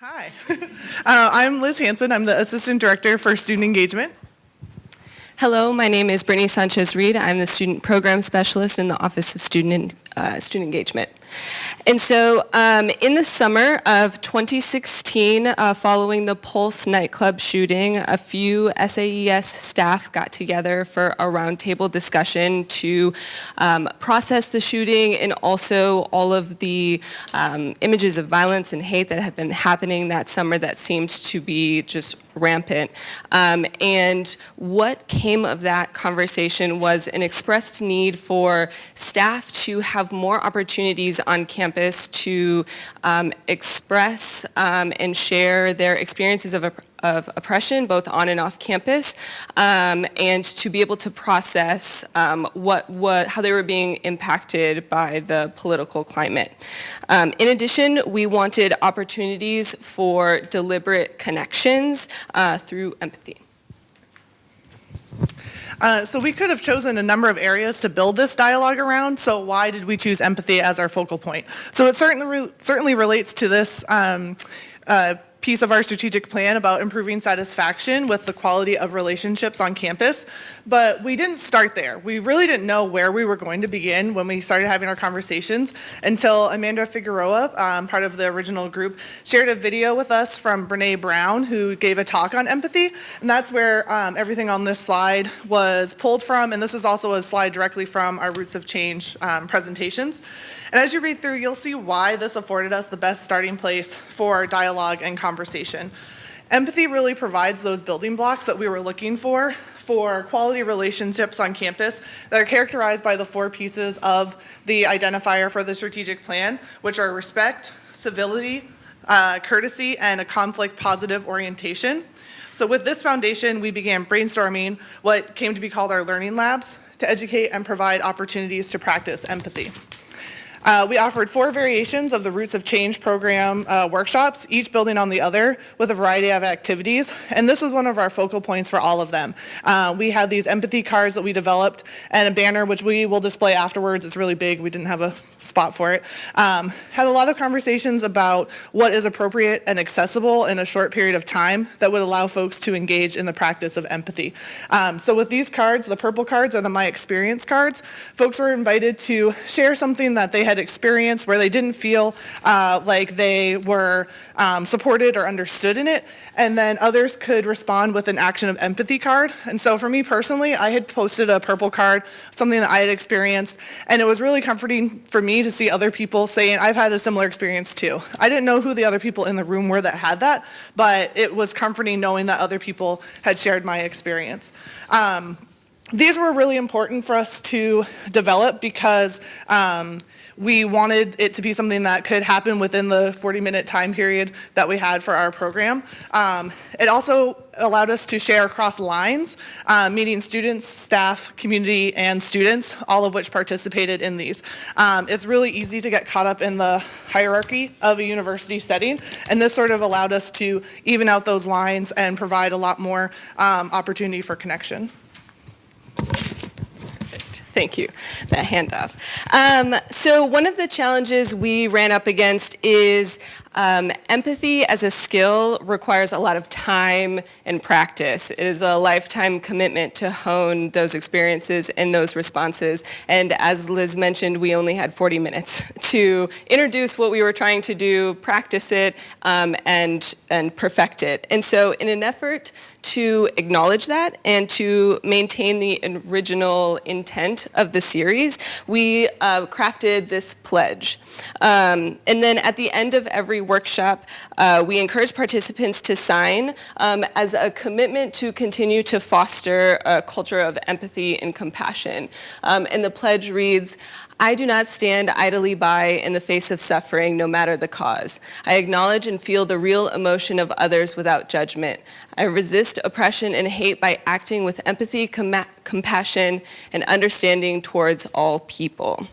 Hi, I'm Liz Hansen. I'm the Assistant Director for Student Engagement. Hello, my name is Brittany Sanchez-Reed. I'm the Student Program Specialist in the Office of Student Engagement. And so in the summer of 2016, following the Pulse nightclub shooting, a few SAES staff got together for a roundtable discussion to process the shooting and also all of the images of violence and hate that had been happening that summer that seemed to be just rampant. And what came of that conversation was an expressed need for staff to have more opportunities on campus to express and share their experiences of oppression, both on and off campus, and to be able to process how they were being impacted by the political climate. In addition, we wanted opportunities for deliberate connections through empathy. So we could have chosen a number of areas to build this dialogue around, so why did we choose empathy as our focal point? So it certainly relates to this piece of our strategic plan about improving satisfaction with the quality of relationships on campus, but we didn't start there. We really didn't know where we were going to begin when we started having our conversations until Amanda Figueroa, part of the original group, shared a video with us from Brene Brown, who gave a talk on empathy, and that's where everything on this slide was pulled from, and this is also a slide directly from our Roots of Change presentations. And as you read through, you'll see why this afforded us the best starting place for dialogue and conversation. Empathy really provides those building blocks that we were looking for quality relationships on campus that are characterized by the 4 pieces of the identifier for the strategic plan, which are respect, civility, courtesy, and a conflict-positive orientation. So with this foundation, we began brainstorming what came to be called our learning labs to educate and provide opportunities to practice empathy. We offered 4 variations of the Roots of Change program workshops, each building on the other with a variety of activities, and this was one of our focal points for all of them. We had these empathy cards that we developed and a banner which we will display afterwards. It's really big. We didn't have a spot for it. Had a lot of conversations about what is appropriate and accessible in a short period of time that would allow folks to engage in the practice of empathy. So with these cards, the purple cards are the My Experience cards. Folks were invited to share something that they had experienced where they didn't feel like they were supported or understood in it, and then others could respond with an action of empathy card. And so for me personally, I had posted a purple card, something that I had experienced, and it was really comforting for me to see other people saying, I've had a similar experience too. I didn't know who the other people in the room were that had that, but it was comforting knowing that other people had shared my experience. These were really important for us to develop because we wanted it to be something that could happen within the 40-minute time period that we had for our program. It also allowed us to share across lines, meeting students, staff, community, and students, all of which participated in these. It's really easy to get caught up in the hierarchy of a university setting, and this sort of allowed us to even out those lines and provide a lot more opportunity for connection. Thank you, that handoff. So one of the challenges we ran up against is empathy as a skill requires a lot of time and practice. It is a lifetime commitment to hone those experiences and those responses. And as Liz mentioned, we only had 40 minutes to introduce what we were trying to do, practice it, and perfect it. And so in an effort to acknowledge that and to maintain the original intent of the series, we crafted this pledge. And then at the end of every workshop, we encourage participants to sign as a commitment to continue to foster a culture of empathy and compassion. And the pledge reads, I do not stand idly by in the face of suffering, no matter the cause. I acknowledge and feel the real emotion of others without judgment. I resist oppression and hate by acting with empathy, compassion, and understanding towards all people.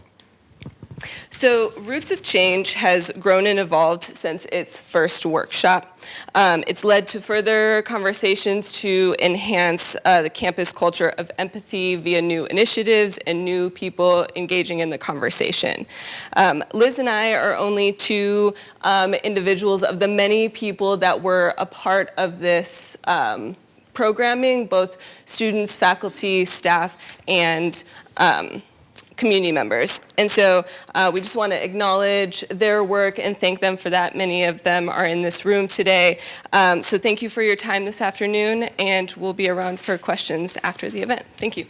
So Roots of Change has grown and evolved since its first workshop. It's led to further conversations to enhance the campus culture of empathy via new initiatives and new people engaging in the conversation. Liz and I are only two individuals of the many people that were a part of this programming, both students, faculty, staff, and community members. And so we just want to acknowledge their work and thank them for that. Many of them are in this room today. So thank you for your time this afternoon, and we'll be around for questions after the event. Thank you.